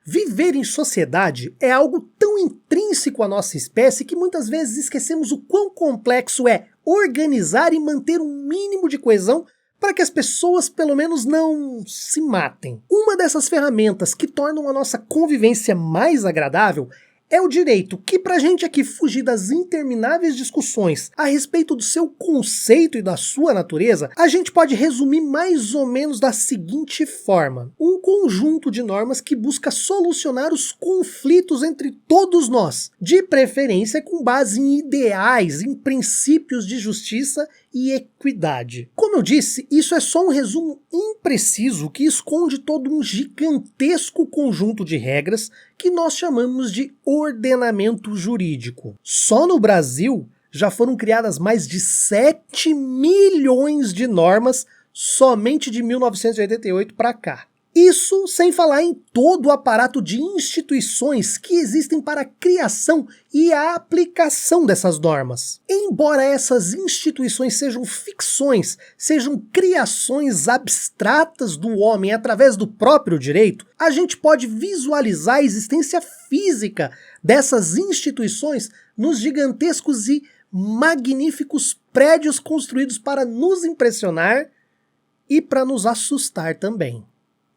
Viver em sociedade é algo tão intrínseco à nossa espécie que muitas vezes esquecemos o quão complexo é organizar e manter um mínimo de coesão para que as pessoas pelo menos não se matem. Uma dessas ferramentas que tornam a nossa convivência mais agradável é o direito, que pra gente aqui fugir das intermináveis discussões a respeito do seu conceito e da sua natureza, a gente pode resumir mais ou menos da seguinte forma: um conjunto de normas que busca solucionar os conflitos entre todos nós, de preferência com base em ideais, em princípios de justiça e equidade. Como eu disse, isso é só um resumo impreciso que esconde todo um gigantesco conjunto de regras que nós chamamos de ordenamento jurídico. Só no Brasil já foram criadas mais de 7 milhões de normas somente de 1988 para cá. Isso sem falar em todo o aparato de instituições que existem para a criação e a aplicação dessas normas. Embora essas instituições sejam ficções, sejam criações abstratas do homem através do próprio direito, a gente pode visualizar a existência física dessas instituições nos gigantescos e magníficos prédios construídos para nos impressionar e para nos assustar também.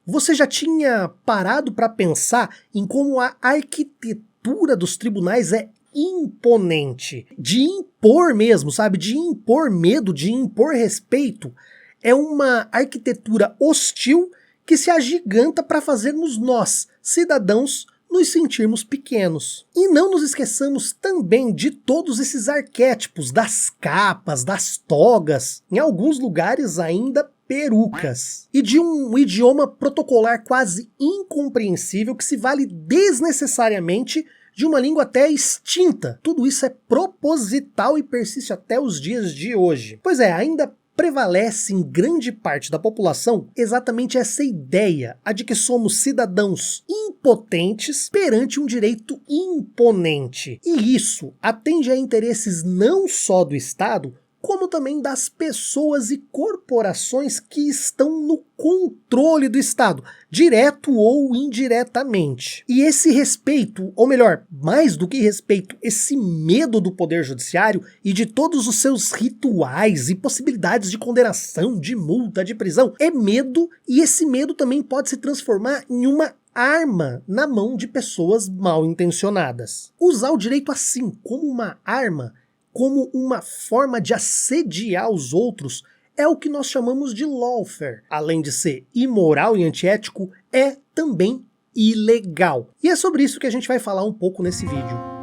Você já tinha parado para pensar em como a arquitetura dos tribunais é imponente? De impor mesmo, sabe? De impor medo, de impor respeito. É uma arquitetura hostil que se agiganta para fazermos nós, cidadãos, nos sentirmos pequenos. E não nos esqueçamos também de todos esses arquétipos, das capas, das togas, em alguns lugares ainda perucas, e de um idioma protocolar quase incompreensível que se vale desnecessariamente de uma língua até extinta. Tudo isso é proposital e persiste até os dias de hoje. Pois é, ainda prevalece em grande parte da população exatamente essa ideia, a de que somos cidadãos impotentes perante um direito imponente. E isso atende a interesses não só do Estado, como também das pessoas e corporações que estão no controle do Estado, direto ou indiretamente. E esse respeito, ou melhor, mais do que respeito, esse medo do poder judiciário e de todos os seus rituais e possibilidades de condenação, de multa, de prisão, é medo, e esse medo também pode se transformar em uma arma na mão de pessoas mal intencionadas. Usar o direito assim, como uma arma, como uma forma de assediar os outros, é o que nós chamamos de lawfare. Além de ser imoral e antiético, é também ilegal. E é sobre isso que a gente vai falar um pouco nesse vídeo.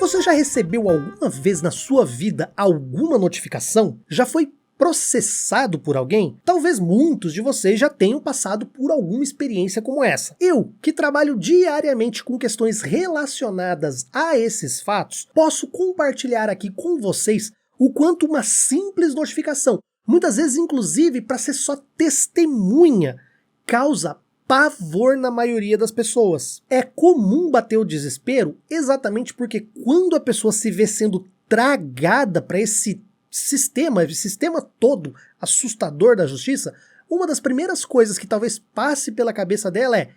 Você já recebeu alguma vez na sua vida alguma notificação? Já foi processado por alguém? Talvez muitos de vocês já tenham passado por alguma experiência como essa. Eu, que trabalho diariamente com questões relacionadas a esses fatos, posso compartilhar aqui com vocês o quanto uma simples notificação, muitas vezes inclusive para ser só testemunha, causa pavor na maioria das pessoas. É comum bater o desespero exatamente porque quando a pessoa se vê sendo tragada para esse sistema todo assustador da justiça, uma das primeiras coisas que talvez passe pela cabeça dela é: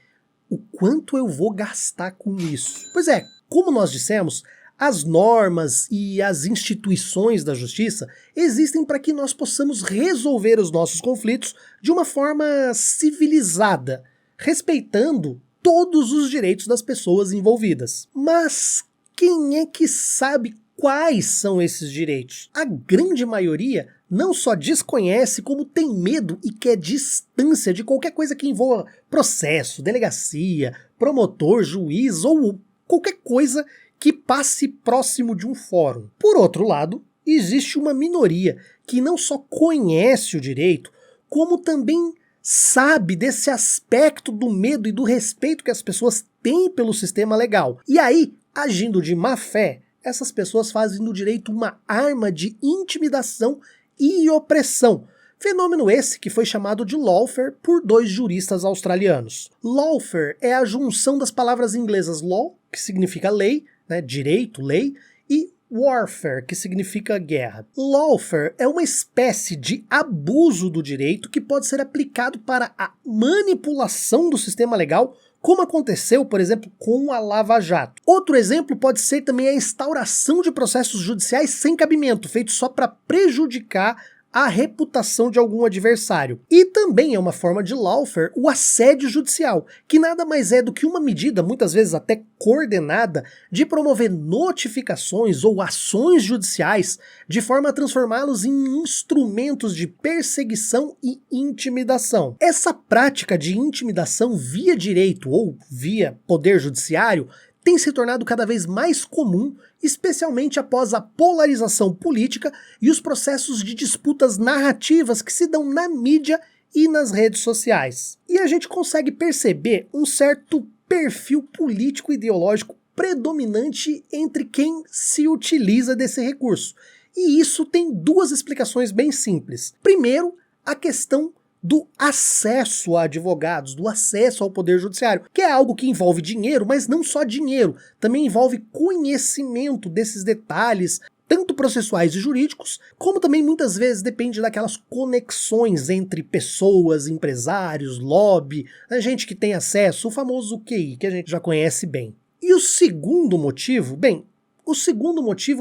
o quanto eu vou gastar com isso? Pois é, como nós dissemos, as normas e as instituições da justiça existem para que nós possamos resolver os nossos conflitos de uma forma civilizada, respeitando todos os direitos das pessoas envolvidas. Mas quem é que sabe quais são esses direitos? A grande maioria não só desconhece, como tem medo e quer distância de qualquer coisa que envolva processo, delegacia, promotor, juiz ou qualquer coisa que passe próximo de um fórum. Por outro lado, existe uma minoria que não só conhece o direito, como também sabe desse aspecto do medo e do respeito que as pessoas têm pelo sistema legal. E aí, agindo de má fé, essas pessoas fazem do direito uma arma de intimidação e opressão, Fenômeno esse que foi chamado de lawfare por dois juristas australianos. Lawfare é a junção das palavras inglesas law, que significa lei, né, direito, lei, e warfare, que significa guerra. Lawfare é uma espécie de abuso do direito que pode ser aplicado para a manipulação do sistema legal, como aconteceu, por exemplo, com a Lava Jato. Outro exemplo pode ser também a instauração de processos judiciais sem cabimento, feitos só para prejudicar a reputação de algum adversário. E também é uma forma de lawfare o assédio judicial, que nada mais é do que uma medida, muitas vezes até coordenada, de promover notificações ou ações judiciais de forma a transformá-los em instrumentos de perseguição e intimidação. Essa prática de intimidação via direito ou via poder judiciário tem se tornado cada vez mais comum, especialmente após a polarização política e os processos de disputas narrativas que se dão na mídia e nas redes sociais. E a gente consegue perceber um certo perfil político-ideológico predominante entre quem se utiliza desse recurso. E isso tem duas explicações bem simples. Primeiro, a questão do acesso a advogados, do acesso ao poder judiciário, que é algo que envolve dinheiro, mas não só dinheiro, também envolve conhecimento desses detalhes, tanto processuais e jurídicos, como também muitas vezes depende daquelas conexões entre pessoas, empresários, lobby, a gente que tem acesso, o famoso QI, que a gente já conhece bem. E o segundo motivo,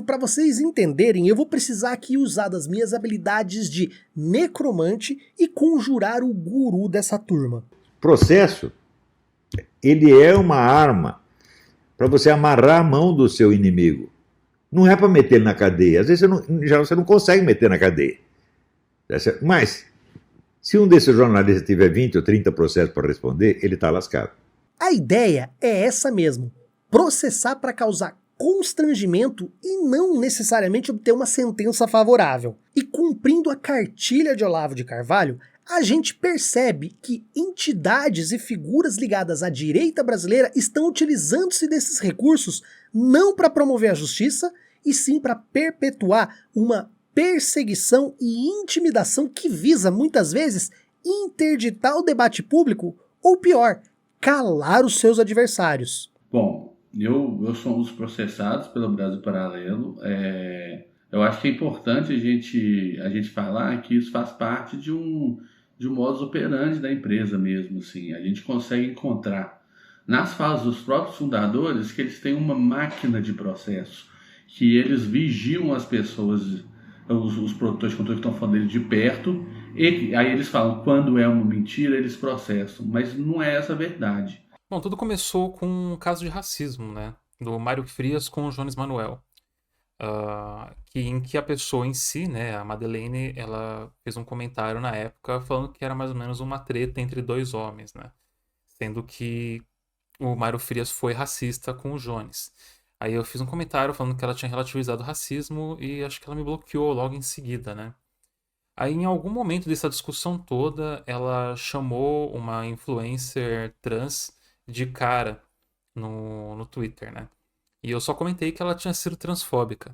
para vocês entenderem, eu vou precisar aqui usar das minhas habilidades de necromante e conjurar o guru dessa turma. Processo, ele é uma arma para você amarrar a mão do seu inimigo. Não é para meter ele na cadeia. Às vezes você não consegue meter na cadeia. Mas, se um desses jornalistas tiver 20 ou 30 processos para responder, ele está lascado. A ideia é essa mesmo. Processar para causar constrangimento e não necessariamente obter uma sentença favorável. E cumprindo a cartilha de Olavo de Carvalho, a gente percebe que entidades e figuras ligadas à direita brasileira estão utilizando-se desses recursos não para promover a justiça, e sim para perpetuar uma perseguição e intimidação que visa, muitas vezes, interditar o debate público, ou pior, calar os seus adversários. Bom, eu sou um dos processados pelo Brasil Paralelo. Eu acho que é importante a gente falar que isso faz parte de um modus operandi da empresa mesmo. Assim. A gente consegue encontrar nas falas dos próprios fundadores que eles têm uma máquina de processo, que eles vigiam as pessoas, os produtores de conteúdo que estão falando deles de perto, e aí eles falam quando é uma mentira, eles processam, mas não é essa a verdade. Bom, tudo começou com um caso de racismo, né? Do Mário Frias com o Jones Manuel. Em que a pessoa em si, né, a Madeleine, ela fez um comentário na época falando que era mais ou menos uma treta entre dois homens, né? Sendo que o Mário Frias foi racista com o Jones. Aí eu fiz um comentário falando que ela tinha relativizado o racismo e acho que ela me bloqueou logo em seguida, né? Aí em algum momento dessa discussão toda, ela chamou uma influencer trans de cara no Twitter, né? E eu só comentei que ela tinha sido transfóbica.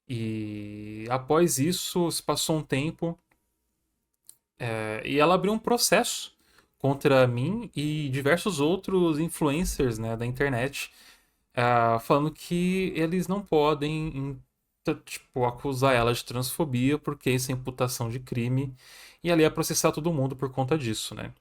E após isso, se passou um tempo, e ela abriu um processo contra mim e diversos outros influencers, né, da internet, falando que eles não podem acusar ela de transfobia porque isso é imputação de crime, e ela ia processar todo mundo por conta disso, né?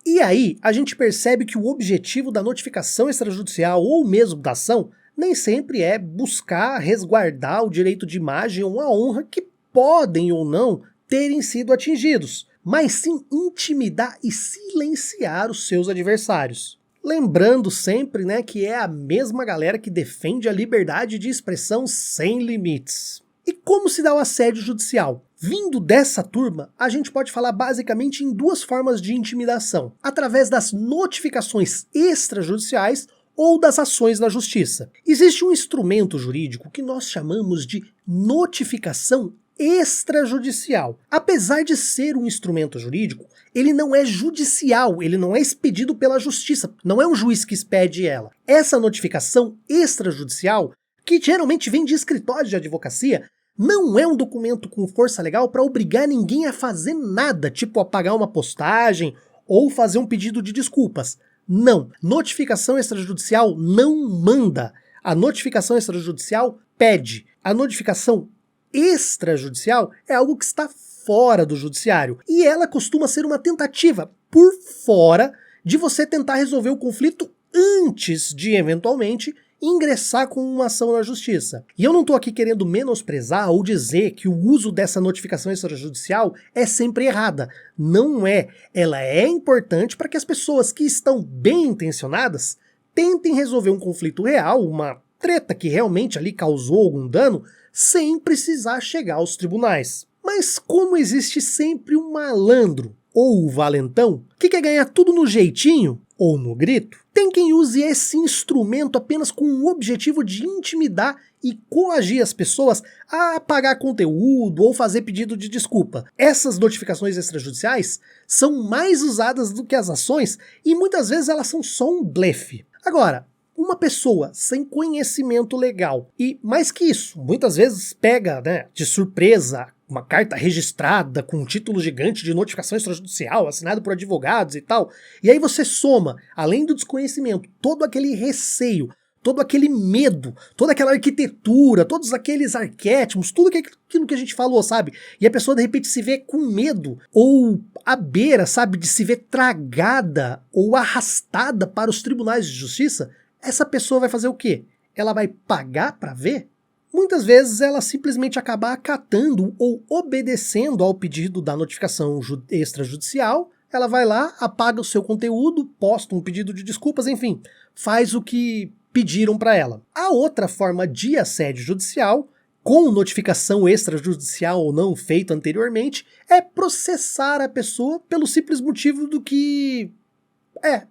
E aí, a gente percebe que o objetivo da notificação extrajudicial ou mesmo da ação nem sempre é buscar resguardar o direito de imagem ou a honra que podem ou não terem sido atingidos, mas sim intimidar e silenciar os seus adversários. Lembrando sempre, né, que é a mesma galera que defende a liberdade de expressão sem limites. E como se dá o assédio judicial? Vindo dessa turma, a gente pode falar basicamente em duas formas de intimidação: através das notificações extrajudiciais ou das ações na justiça. Existe um instrumento jurídico que nós chamamos de notificação extrajudicial. Apesar de ser um instrumento jurídico, ele não é judicial, ele não é expedido pela justiça, não é um juiz que expede ela. Essa notificação extrajudicial, que geralmente vem de escritórios de advocacia, Não é um documento com força legal para obrigar ninguém a fazer nada, tipo apagar uma postagem ou fazer um pedido de desculpas. Não. Notificação extrajudicial não manda. A notificação extrajudicial pede. A notificação extrajudicial é algo que está fora do judiciário. E ela costuma ser uma tentativa por fora de você tentar resolver o conflito antes de, eventualmente, ingressar com uma ação na justiça. E eu não estou aqui querendo menosprezar ou dizer que o uso dessa notificação extrajudicial é sempre errada. Não é. Ela é importante para que as pessoas que estão bem intencionadas tentem resolver um conflito real, uma treta que realmente ali causou algum dano, sem precisar chegar aos tribunais. Mas como existe sempre um malandro ou o valentão que quer ganhar tudo no jeitinho ou no grito, tem quem use esse instrumento apenas com o objetivo de intimidar e coagir as pessoas a apagar conteúdo ou fazer pedido de desculpa. Essas notificações extrajudiciais são mais usadas do que as ações e muitas vezes elas são só um blefe. Agora, uma pessoa sem conhecimento legal e, mais que isso, muitas vezes pega, de surpresa uma carta registrada com um título gigante de notificação extrajudicial assinado por advogados e tal, e aí você soma, além do desconhecimento, todo aquele receio, todo aquele medo, toda aquela arquitetura, todos aqueles arquétipos, tudo aquilo que a gente falou, sabe? E a pessoa de repente se vê com medo ou à beira, sabe, de se ver tragada ou arrastada para os tribunais de justiça. Essa pessoa vai fazer o quê? Ela vai pagar para ver? Muitas vezes ela simplesmente acaba acatando ou obedecendo ao pedido da notificação extrajudicial, ela vai lá, apaga o seu conteúdo, posta um pedido de desculpas, enfim, faz o que pediram para ela. A outra forma de assédio judicial, com notificação extrajudicial ou não feita anteriormente, é processar a pessoa pelo simples motivo do que...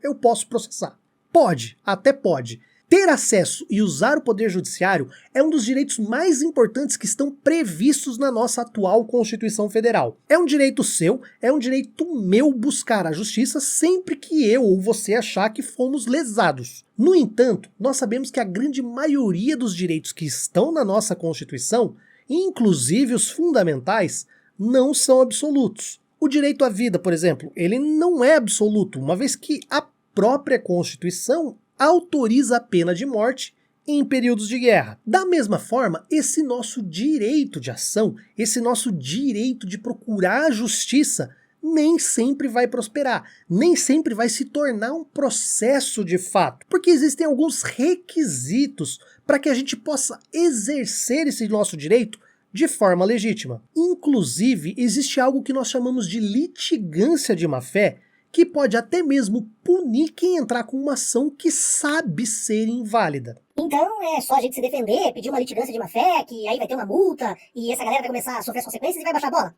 eu posso processar. Pode, até pode. Ter acesso e usar o poder judiciário é um dos direitos mais importantes que estão previstos na nossa atual Constituição Federal. É um direito seu, é um direito meu buscar a justiça sempre que eu ou você achar que fomos lesados. No entanto, nós sabemos que a grande maioria dos direitos que estão na nossa Constituição, inclusive os fundamentais, não são absolutos. O direito à vida, por exemplo, ele não é absoluto, uma vez que a própria Constituição autoriza a pena de morte em períodos de guerra. Da mesma forma, esse nosso direito de ação, esse nosso direito de procurar a justiça, nem sempre vai prosperar, nem sempre vai se tornar um processo de fato, porque existem alguns requisitos para que a gente possa exercer esse nosso direito de forma legítima. Inclusive, existe algo que nós chamamos de litigância de má-fé, que pode até mesmo punir quem entrar com uma ação que sabe ser inválida. Então é só a gente se defender, pedir uma litigância de má-fé, que aí vai ter uma multa, e essa galera vai começar a sofrer as consequências e vai baixar a bola?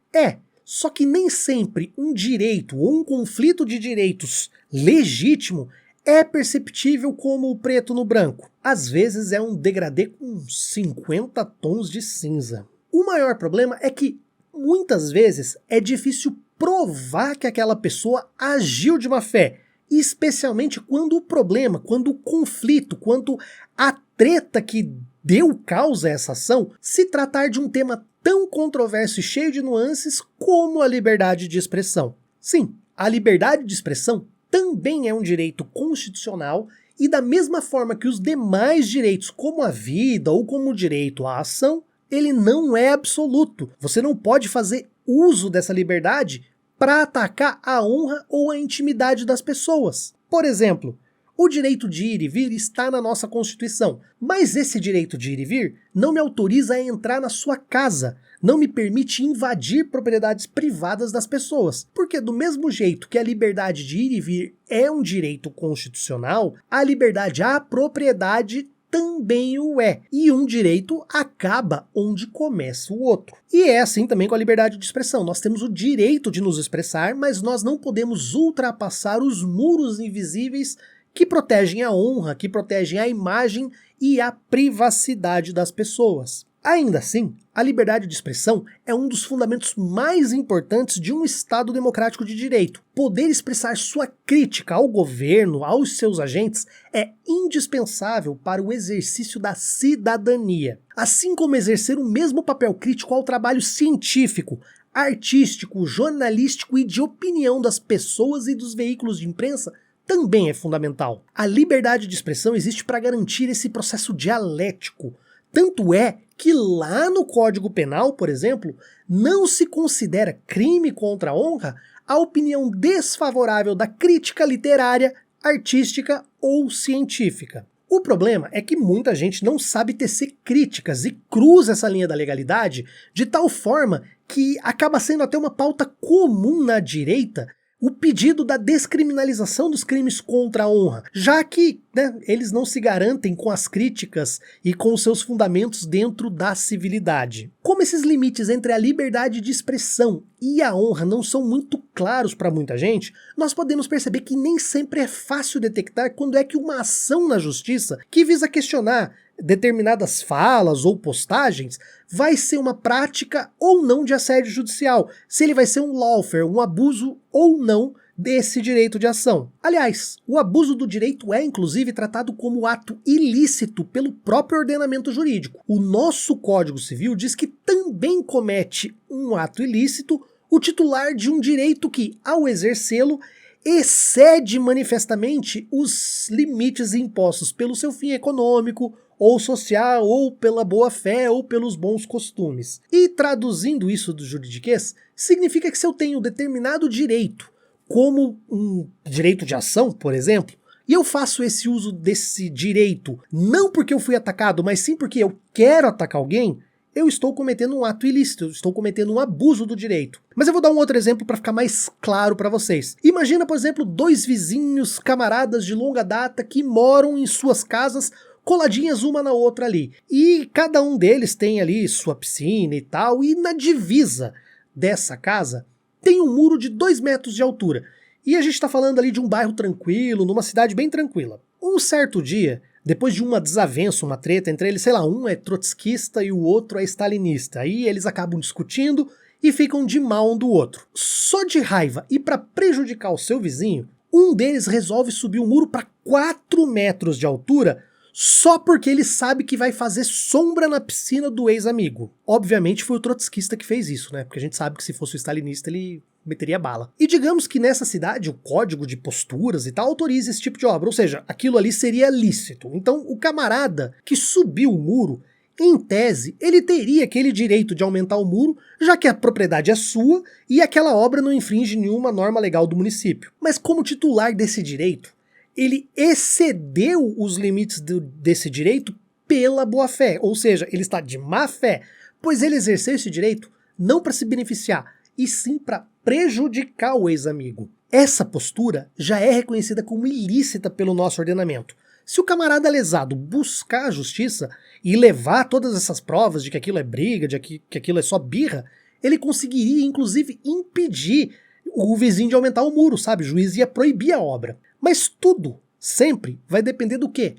Só que nem sempre um direito ou um conflito de direitos legítimo é perceptível como o preto no branco. Às vezes é um degradê com 50 tons de cinza. O maior problema é que muitas vezes é difícil provar que aquela pessoa agiu de má fé, especialmente quando o problema, quando o conflito, quando a treta que deu causa a essa ação se tratar de um tema tão controverso e cheio de nuances como a liberdade de expressão. Sim, a liberdade de expressão também é um direito constitucional e da mesma forma que os demais direitos, como a vida ou como o direito à ação, ele não é absoluto. Você não pode fazer uso dessa liberdade para atacar a honra ou a intimidade das pessoas. Por exemplo, o direito de ir e vir está na nossa Constituição, mas esse direito de ir e vir não me autoriza a entrar na sua casa, não me permite invadir propriedades privadas das pessoas, porque do mesmo jeito que a liberdade de ir e vir é um direito constitucional, a liberdade à propriedade também o é, e um direito acaba onde começa o outro. E é assim também com a liberdade de expressão. Nós temos o direito de nos expressar, mas nós não podemos ultrapassar os muros invisíveis que protegem a honra, que protegem a imagem e a privacidade das pessoas. Ainda assim, a liberdade de expressão é um dos fundamentos mais importantes de um Estado democrático de direito. Poder expressar sua crítica ao governo, aos seus agentes, é indispensável para o exercício da cidadania. Assim como exercer o mesmo papel crítico ao trabalho científico, artístico, jornalístico e de opinião das pessoas e dos veículos de imprensa, também é fundamental. A liberdade de expressão existe para garantir esse processo dialético. Tanto é que lá no Código Penal, por exemplo, não se considera crime contra a honra a opinião desfavorável da crítica literária, artística ou científica. O problema é que muita gente não sabe tecer críticas e cruza essa linha da legalidade de tal forma que acaba sendo até uma pauta comum na direita o pedido da descriminalização dos crimes contra a honra, já que eles não se garantem com as críticas e com os seus fundamentos dentro da civilidade. Como esses limites entre a liberdade de expressão e a honra não são muito claros para muita gente, nós podemos perceber que nem sempre é fácil detectar quando é que uma ação na justiça que visa questionar determinadas falas ou postagens vai ser uma prática ou não de assédio judicial, se ele vai ser um lawfare, um abuso ou não desse direito de ação. Aliás, o abuso do direito é inclusive tratado como ato ilícito pelo próprio ordenamento jurídico. O nosso Código Civil diz que também comete um ato ilícito o titular de um direito que, ao exercê-lo, excede manifestamente os limites impostos pelo seu fim econômico, ou social, ou pela boa-fé, ou pelos bons costumes. E traduzindo isso do juridiquês, significa que se eu tenho determinado direito, como um direito de ação, por exemplo, e eu faço esse uso desse direito não porque eu fui atacado, mas sim porque eu quero atacar alguém, eu estou cometendo um ato ilícito, eu estou cometendo um abuso do direito. Mas eu vou dar um outro exemplo para ficar mais claro para vocês. Imagina, por exemplo, dois vizinhos, camaradas de longa data que moram em suas casas coladinhas uma na outra ali. E cada um deles tem ali sua piscina e tal, e na divisa dessa casa tem um muro de 2 metros de altura. E a gente está falando ali de um bairro tranquilo, numa cidade bem tranquila. Um certo dia, depois de uma desavença, uma treta entre eles, sei lá, um é trotskista e o outro é stalinista. Aí eles acabam discutindo e ficam de mal um do outro. Só de raiva e para prejudicar o seu vizinho, um deles resolve subir o muro para 4 metros de altura só porque ele sabe que vai fazer sombra na piscina do ex-amigo. Obviamente foi o trotskista que fez isso, né? Porque a gente sabe que se fosse o stalinista ele meteria bala. E digamos que nessa cidade o código de posturas e tal autoriza esse tipo de obra, ou seja, aquilo ali seria lícito. Então o camarada que subiu o muro, em tese, ele teria aquele direito de aumentar o muro, já que a propriedade é sua e aquela obra não infringe nenhuma norma legal do município. Mas como titular desse direito, ele excedeu os limites desse direito pela boa-fé, ou seja, ele está de má-fé, pois ele exerceu esse direito não para se beneficiar, e sim para prejudicar o ex-amigo. Essa postura já é reconhecida como ilícita pelo nosso ordenamento. Se o camarada lesado buscar a justiça e levar todas essas provas de que aquilo é briga, de que aquilo é só birra, ele conseguiria inclusive impedir o vizinho de aumentar o muro, sabe? O juiz ia proibir a obra. Mas tudo, sempre, vai depender do quê?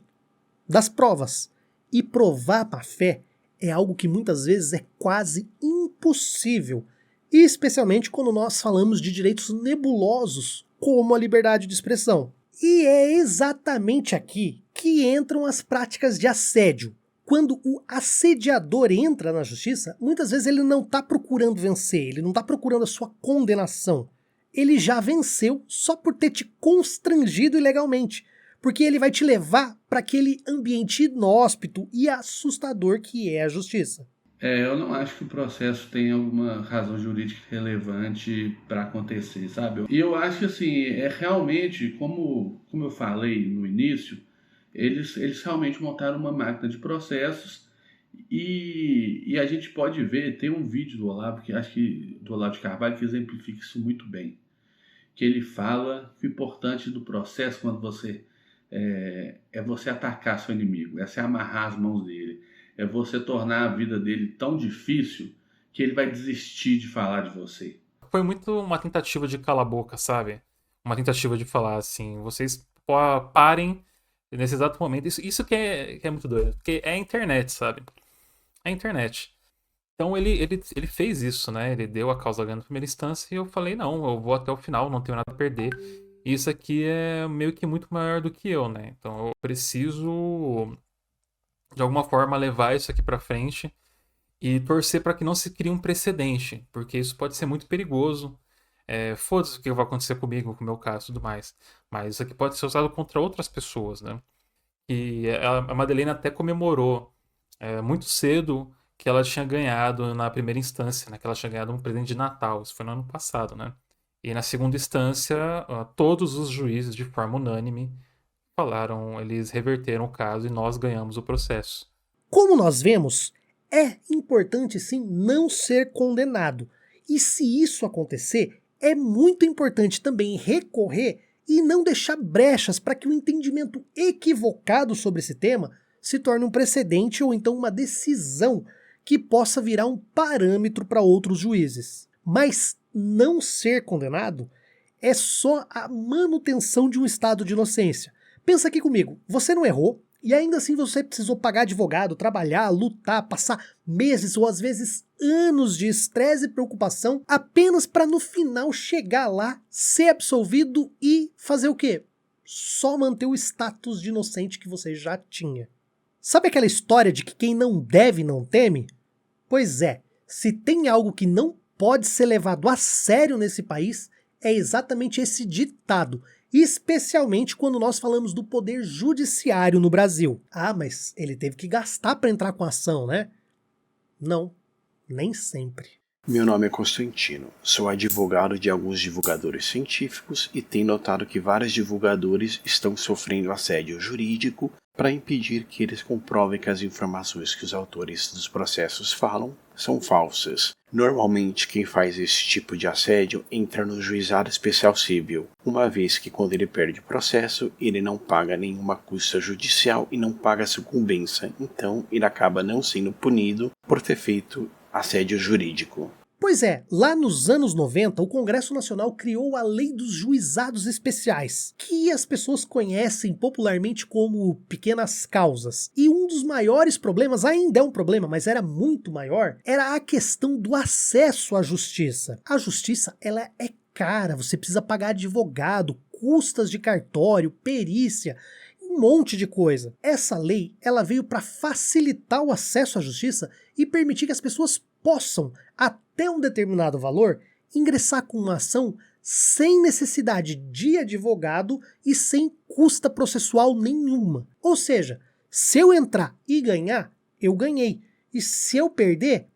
Das provas. E provar má fé é algo que muitas vezes é quase impossível, e especialmente quando nós falamos de direitos nebulosos, como a liberdade de expressão. E é exatamente aqui que entram as práticas de assédio. Quando o assediador entra na justiça, muitas vezes ele não está procurando vencer, ele não está procurando a sua condenação. Ele já venceu só por ter te constrangido ilegalmente, porque ele vai te levar para aquele ambiente inóspito e assustador que é a justiça. Eu não acho que o processo tem alguma razão jurídica relevante para acontecer, sabe? E eu acho que, assim, realmente, como eu falei no início, eles realmente montaram uma máquina de processos e a gente pode ver, tem um vídeo do Olavo, que acho que do Olavo de Carvalho, que exemplifica isso muito bem. Que ele fala que o importante do processo, quando você é você atacar seu inimigo, é você amarrar as mãos dele, é você tornar a vida dele tão difícil que ele vai desistir de falar de você. Foi muito uma tentativa de calar a boca, sabe? Uma tentativa de falar assim, vocês parem nesse exato momento. Isso que é muito doido, porque é a internet, sabe? a internet. Então ele fez isso, né? Ele deu a causa ganha na primeira instância e eu falei, não, eu vou até o final, não tenho nada a perder. E isso aqui é meio que muito maior do que eu, né? Então eu preciso, de alguma forma, levar isso aqui pra frente e torcer para que não se crie um precedente, porque isso pode ser muito perigoso. Foda-se o que vai acontecer comigo, com o meu caso e tudo mais. Mas isso aqui pode ser usado contra outras pessoas, né? E a Madeleine até comemorou muito cedo que ela tinha ganhado na primeira instância, né? Que ela tinha ganhado um presente de Natal. Isso foi no ano passado, né? E na segunda instância, todos os juízes, de forma unânime, falaram, eles reverteram o caso e nós ganhamos o processo. Como nós vemos, é importante sim não ser condenado. E se isso acontecer, é muito importante também recorrer e não deixar brechas para que o entendimento equivocado sobre esse tema se torne um precedente ou então uma decisão que possa virar um parâmetro para outros juízes. Mas não ser condenado é só a manutenção de um estado de inocência. Pensa aqui comigo, você não errou, e ainda assim você precisou pagar advogado, trabalhar, lutar, passar meses ou às vezes anos de estresse e preocupação apenas para no final chegar lá, ser absolvido e fazer o quê? Só manter o status de inocente que você já tinha. Sabe aquela história de que quem não deve não teme? Pois é, se tem algo que não pode ser levado a sério nesse país, é exatamente esse ditado, especialmente quando nós falamos do poder judiciário no Brasil. Ah, mas ele teve que gastar para entrar com a ação, né? Não, nem sempre. Meu nome é Constantino, sou advogado de alguns divulgadores científicos e tenho notado que vários divulgadores estão sofrendo assédio jurídico para impedir que eles comprovem que as informações que os autores dos processos falam são falsas. Normalmente quem faz esse tipo de assédio entra no juizado especial civil, uma vez que quando ele perde o processo, ele não paga nenhuma custa judicial e não paga sucumbência, então ele acaba não sendo punido por ter feito assédio jurídico. Pois é, lá nos anos 90, o Congresso Nacional criou a Lei dos Juizados Especiais, que as pessoas conhecem popularmente como pequenas causas. E um dos maiores problemas, ainda é um problema, mas era muito maior, era a questão do acesso à justiça. A justiça, ela é cara, você precisa pagar advogado, custas de cartório, perícia, um monte de coisa. Essa lei, ela veio para facilitar o acesso à justiça e permitir que as pessoas possam, até um determinado valor, ingressar com uma ação sem necessidade de advogado e sem custa processual nenhuma. Ou seja, se eu entrar e ganhar, eu ganhei. E se eu perder,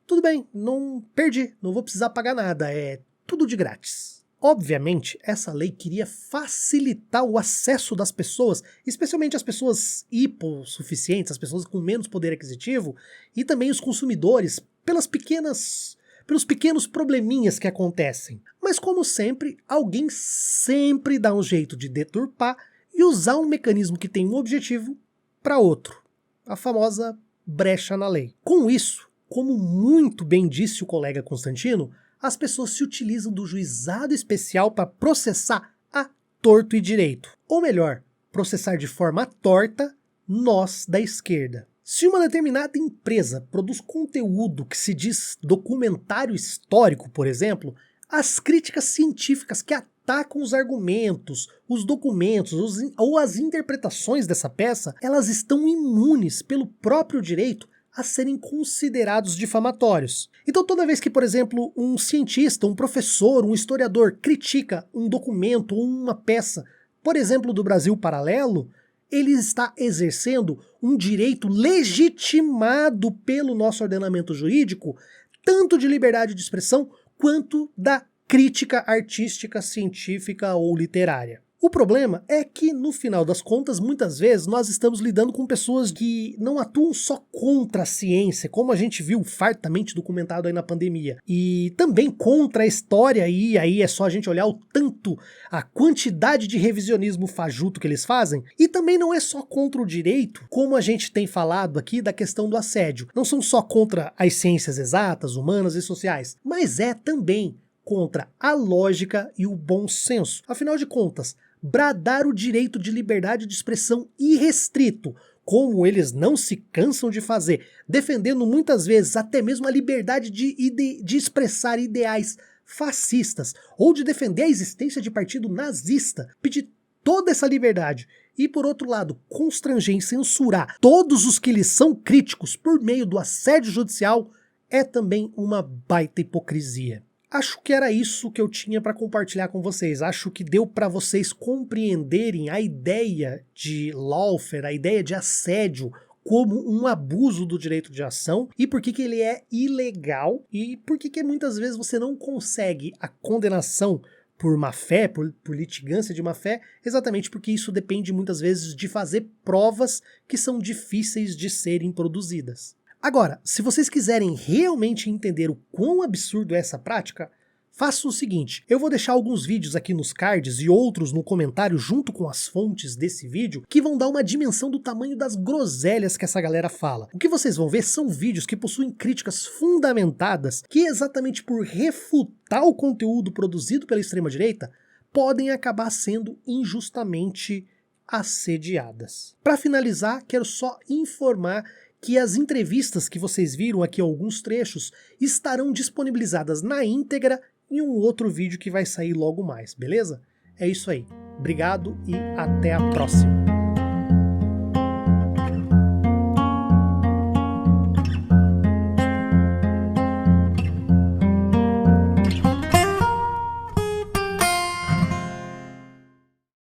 tudo bem, não perdi, não vou precisar pagar nada, é tudo de grátis. Obviamente, essa lei queria facilitar o acesso das pessoas, especialmente as pessoas hipossuficientes, as pessoas com menos poder aquisitivo, e também os consumidores, pelos pequenos probleminhas que acontecem. Mas como sempre, alguém sempre dá um jeito de deturpar e usar um mecanismo que tem um objetivo para outro. A famosa brecha na lei. Com isso, como muito bem disse o colega Constantino, as pessoas se utilizam do juizado especial para processar a torto e direito. Ou melhor, processar de forma torta nós da esquerda. Se uma determinada empresa produz conteúdo que se diz documentário histórico, por exemplo, as críticas científicas que atacam os argumentos, os documentos ou as interpretações dessa peça, elas estão imunes pelo próprio direito a serem considerados difamatórios. Então toda vez que, por exemplo, um cientista, um professor, um historiador critica um documento ou uma peça, por exemplo, do Brasil Paralelo, ele está exercendo um direito legitimado pelo nosso ordenamento jurídico, tanto de liberdade de expressão quanto da crítica artística, científica ou literária. O problema é que, no final das contas, muitas vezes nós estamos lidando com pessoas que não atuam só contra a ciência, como a gente viu fartamente documentado aí na pandemia, e também contra a história, e aí é só a gente olhar o tanto, a quantidade de revisionismo fajuto que eles fazem, e também não é só contra o direito, como a gente tem falado aqui da questão do assédio. Não são só contra as ciências exatas, humanas e sociais, mas é também contra a lógica e o bom senso. Afinal de contas, bradar o direito de liberdade de expressão irrestrito como eles não se cansam de fazer, defendendo muitas vezes até mesmo a liberdade de expressar ideais fascistas, ou de defender a existência de partido nazista, pedir toda essa liberdade, e por outro lado, constranger e censurar todos os que lhes são críticos por meio do assédio judicial, é também uma baita hipocrisia. Acho que era isso que eu tinha para compartilhar com vocês. Acho que deu para vocês compreenderem a ideia de lawfare, a ideia de assédio como um abuso do direito de ação e por que ele é ilegal e por que muitas vezes você não consegue a condenação por má-fé, por litigância de má-fé, exatamente porque isso depende muitas vezes de fazer provas que são difíceis de serem produzidas. Agora, se vocês quiserem realmente entender o quão absurdo é essa prática, façam o seguinte, eu vou deixar alguns vídeos aqui nos cards e outros no comentário junto com as fontes desse vídeo que vão dar uma dimensão do tamanho das groselhas que essa galera fala. O que vocês vão ver são vídeos que possuem críticas fundamentadas que exatamente por refutar o conteúdo produzido pela extrema-direita podem acabar sendo injustamente assediadas. Para finalizar, quero só informar que as entrevistas que vocês viram aqui, alguns trechos, estarão disponibilizadas na íntegra em um outro vídeo que vai sair logo mais, beleza? É isso aí. Obrigado e até a próxima.